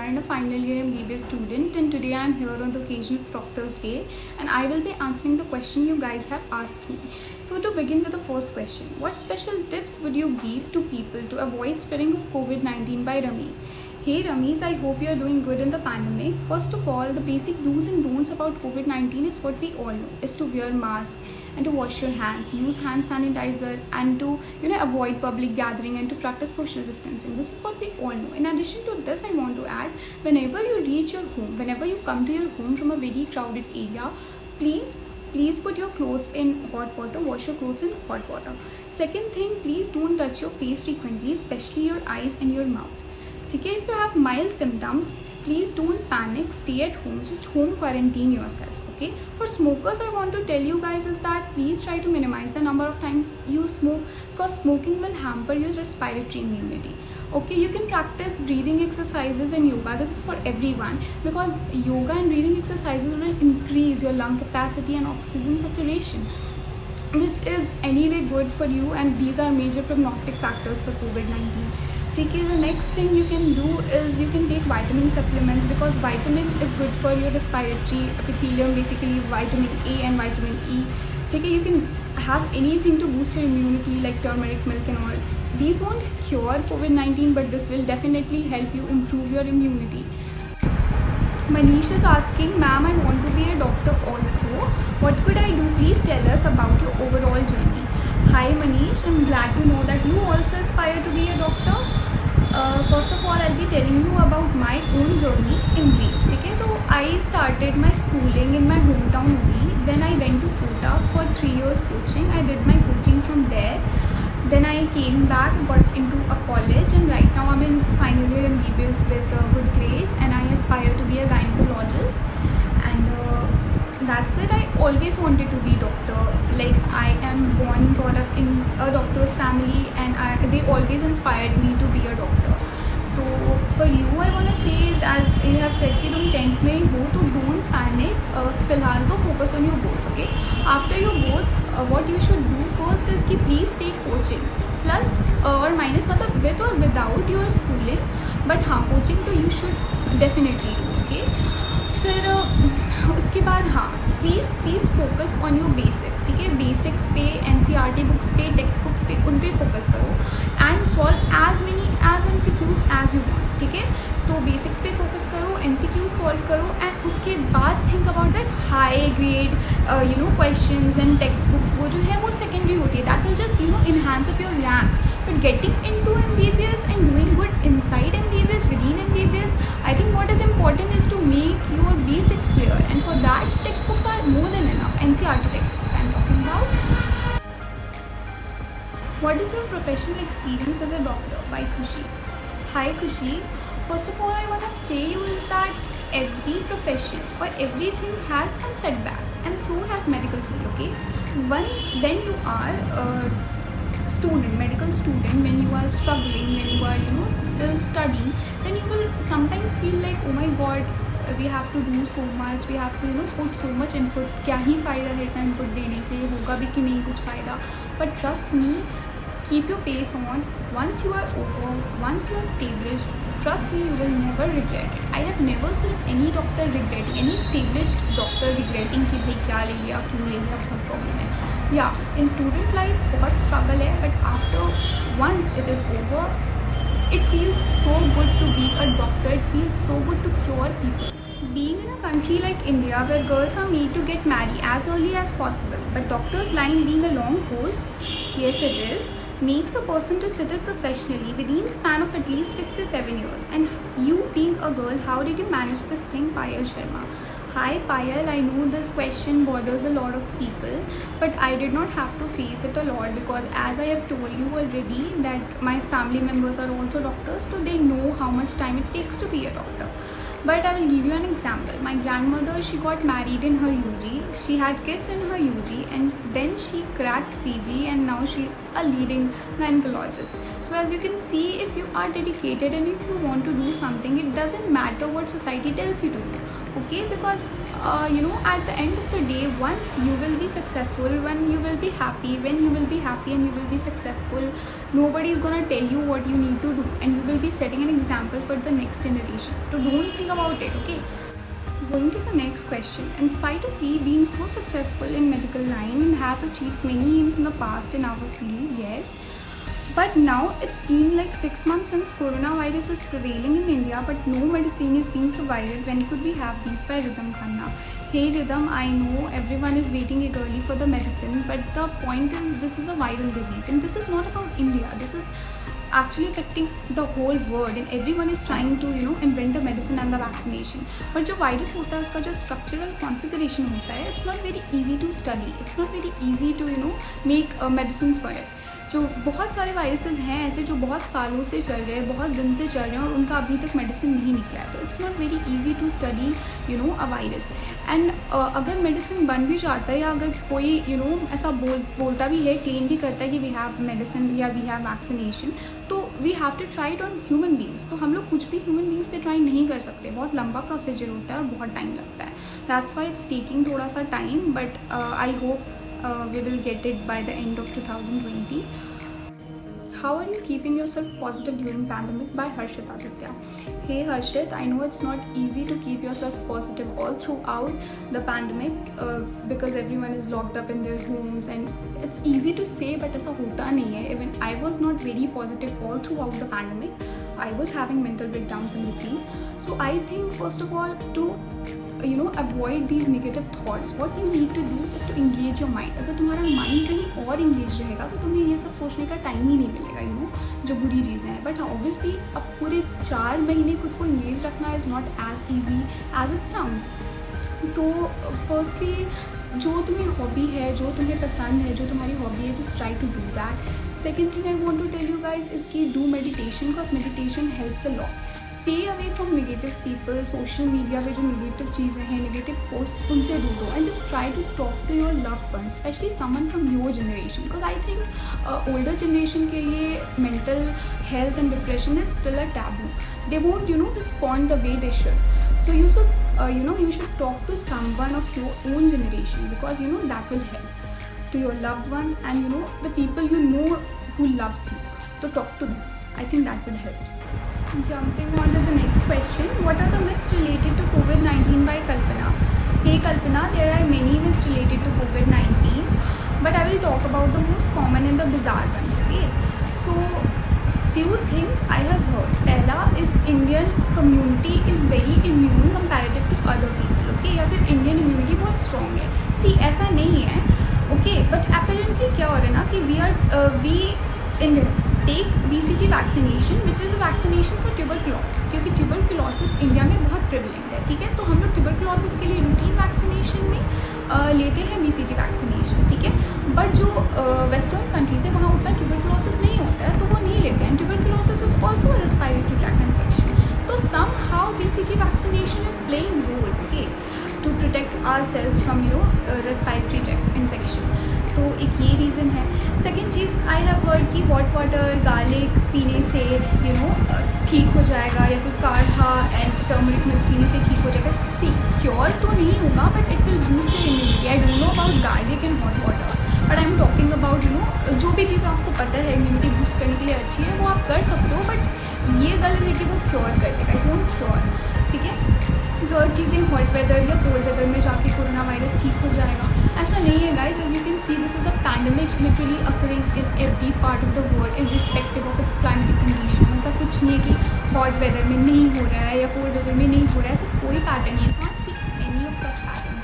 and a final year MBBS student, and today I am here on the occasion of Doctor's Day, and I will be answering the question you guys have asked me. So to begin with the first question, what special tips would you give to people to avoid spreading of COVID-19 by Ramesh? Hey Ramesh, I hope you are doing good in the pandemic. First of all, the basic do's and don'ts about COVID-19 is what we all know, is to wear mask and to wash your hands, use hand sanitizer, and to avoid public gathering and to practice social distancing. This is what we all know. In addition to this, I want to add, whenever you reach your home, whenever you come to your home from a very crowded area, please put your clothes in hot water, wash your clothes in hot water. Second thing, please don't touch your face frequently, especially your eyes and your mouth. Okay, if you have mild symptoms, please don't panic, stay at home, just home quarantine yourself. Okay, for smokers, I want to tell you guys is that please try to minimize the number of times you smoke, because smoking will hamper your respiratory immunity. Okay, you can practice breathing exercises and yoga. This is for everyone, because yoga and breathing exercises will increase your lung capacity and oxygen saturation, which is anyway good for you, and these are major prognostic factors for COVID-19. Okay, the next thing you can do is you can take vitamin supplements, because vitamin is good for your respiratory epithelium, basically vitamin A and vitamin E. Okay, you can have anything to boost your immunity like turmeric milk and all. These won't cure COVID-19, but this will definitely help you improve your immunity. Manish is asking, ma'am, I want to be a doctor also. What could I do? Please tell us about your overall journey. Hi Manish, I'm glad to know that you also aspire to be a doctor. First of all, I'll be telling you about my own journey in brief. Okay, so I started my schooling in my hometown only. Then I went to Kota for 3 years coaching. I did my coaching from there. Then I came back, got into a college, and right now I'm in final year MBBS with good grades, and I aspire to be a gynecologist. And that's it. I always wanted to be doctor. Like, I am brought up in a doctor's family, and they always inspired me to be a doctor. So for you, I want to say is, as you have said कि तुम 10th में हो, तो don't panic. फिलहाल तो focus on your boards. Okay, after your boards, what you should do first is कि please take coaching. Plus or minus मतलब with or without your schooling, but हाँ coaching तो you should definitely do. Okay, फिर उसके बाद हाँ please focus on your basics. ठीक है, बेसिक्स पे NCERT बुक्स पे टेक्स्ट बुक्स पे उन पे फोकस करो, and solve as many as MCQs as you want. ठीक है, तो बेसिक्स पे फोकस करो, MCQs सॉल्व करो, एंड उसके बाद think about that high grade questions and text books. वो जो है वो सेकेंडरी होती है, that will just enhance up your rank. But getting into MBBS and doing good inside MBBS, within MBBS, I think what is important is to make your basics clear, and for that textbooks are more than enough. NCERT textbooks I'm talking about. What is your professional experience as a doctor? By Khushi. Hi Khushi. First of all, I want to say you is that every profession or everything has some setback, and so has medical field. Okay, when you are student, medical student, when you are struggling, when you are still studying, then you will sometimes feel like, oh my god, we have to do so much, we have to put so much input. क्या ही फ़ायदा है इतना input देने से, होगा भी कि नहीं कुछ फ़ायदा. But trust me, keep your pace on. Once you are over, once you are established, trust me, you will never regret it. I have never seen any doctor regretting, any established doctor regretting कि भाई क्या ले लिया, क्यों ले लिया, बहुत problem है. Yeah, in student life बहुत struggle है, but after once it is over, it feels so good to be a doctor. It feels so good to cure people. Being in a country like India, where girls are made to get married as early as possible, but doctor's line being a long course, yes it is, makes a person to settle professionally within span of at least 6 to 7 years. And you being a girl, how did you manage this thing? Payal Sharma. Hi Payal, I know this question bothers a lot of people, but I did not have to face it a lot, because as I have told you already that my family members are also doctors, so they know how much time it takes to be a doctor. But I will give you an example. My grandmother, she got married in her UG, she had kids in her UG, and then she cracked PG, and now she is a leading gynecologist. So as you can see, if you are dedicated and if you want to do something, it doesn't matter what society tells you to do. okay? Because at the end of the day, once you will be successful, when you will be happy and you will be successful, nobody is gonna tell you what you need to do, and you will be setting an example for the next generation. So don't think about it, okay? Going to the next question. In spite of he being so successful in medical line and has achieved many aims in the past in our field, yes, but now it's been like 6 months since coronavirus is prevailing in India, but no medicine is being provided. When could we have these by Rhythm Khanna? Hey Rhythm, I know everyone is waiting eagerly for the medicine, but the point is this is a viral disease, and this is not about India. This is actually affecting the whole world, and everyone is trying to invent the medicine and the vaccination. पर जो virus होता है उसका जो structural configuration होता है, it's not very easy to study, it's not very easy to make medicines for it. जो बहुत सारे वायरसेस हैं ऐसे जो बहुत सालों से चल रहे हैं, बहुत दिन से चल रहे हैं, और उनका अभी तक मेडिसिन नहीं निकला है. तो it's not very easy to study a virus. And अगर मेडिसिन बन भी जाता है, या अगर कोई ऐसा बोलता भी है, क्लेम भी करता है कि वी हैव मेडिसिन या वी हैव वैक्सीनेशन, तो we have to try it on human beings. तो हम लोग कुछ भी ह्यूमन बींग्स पे ट्राई नहीं कर सकते. बहुत लंबा प्रोसीजर होता है और बहुत टाइम लगता है. दैट्स वाई इट्स टेकिंग थोड़ा सा time, but I hope we will get it by the end of 2020. How are you keeping yourself positive during pandemic? By Harshit Aditya. Hey Harshit, I know it's not easy to keep yourself positive all throughout the pandemic because everyone is locked up in their homes, and it's easy to say but ऐसा होता नहीं है. Even I was not very positive all throughout the pandemic. I was having mental breakdowns in between. So I think first of all, to avoid these negative thoughts, what you need to do is to engage your mind. अगर तुम्हारा mind कहीं और engage रहेगा तो तुम्हें ये सब सोचने का टाइम ही नहीं मिलेगा, जो बुरी चीज़ें हैं. बट ऑब्वियसली अब पूरे 4 महीने खुद को engage रखना is not as easy as it sounds. तो फर्स्टली जो तुम्हें हॉबी है, जो तुम्हें पसंद है, जो तुम्हारी हॉबी है, just try to do that. Second thing I want to tell you guys is की do meditation, because meditation helps a lot. Stay away from negative people. Social media पे जो नेगेटिव चीज़ें हैं, नेगेटिव पोस्ट, उनसे दूर हो, and just try to talk to your loved ones, especially someone from your generation, because I think older generation के लिए mental health and depression is still a taboo. They won't respond the way they should. So you should talk to someone of your own generation, because that will help to your loved ones and the people who loves you. So talk to them. I think that will help. Jumping on to the next question, what are the myths related to COVID-19 by Kalpana? Hey Kalpana, there are many myths related to COVID-19, but I will talk about the most common and the bizarre ones. Okay, so few things I have heard. पहला is Indian community is very immune comparative to other people. Okay, या फिर Indian immunity बहुत strong है. See, ऐसा नहीं है. Okay, but apparently क्या हो रहा है ना कि we Indians take BCG vaccination, which is a vaccination for tuberculosis, क्योंकि tuberculosis इंडिया में बहुत prevalent है. ठीक है, तो हम लोग tuberculosis के लिए routine vaccination में लेते हैं BCG vaccination. ठीक है, बट जो वेस्टर्न कंट्रीज है वहाँ उतना tuberculosis नहीं होता है, तो वो नहीं लेते हैं. tuberculosis is also a respiratory tract infection. तो somehow BCG vaccination is playing role, okay, to protect ourselves from respiratory tract infection. तो एक ये रीज़न है. Second cheese I have heard कि हॉट वाटर गार्लिक पीने से ठीक हो जाएगा, या फिर काढ़ा एंड टर्मरिक मिल्क पीने से ठीक हो जाएगा. सी, क्योर तो नहीं होगा, but it will boost your immunity. I don't know about garlic and hot water, but I am talking about जो भी चीज़ आपको पता है इम्यूनिटी बूस्ट करने के लिए अच्छी है, वो आप कर सकते हो. बट ये गलत है कि वो क्योर कर देगा. I don't cure. ठीक है, थर्ड चीज़ें हॉट वेदर या कोल्ड वेदर में जाके कोरोना वायरस ठीक हो जाएगा, ऐसा नहीं है guys. As you can see, this is a pandemic literally occurring in every part of the world irrespective of its climatic condition. ऐसा कुछ नहीं है कि हॉट वेदर में नहीं हो रहा है या कोल्ड वेदर में नहीं हो रहा है. ऐसा कोई पैटर्न नहीं है. Not see any of such pattern.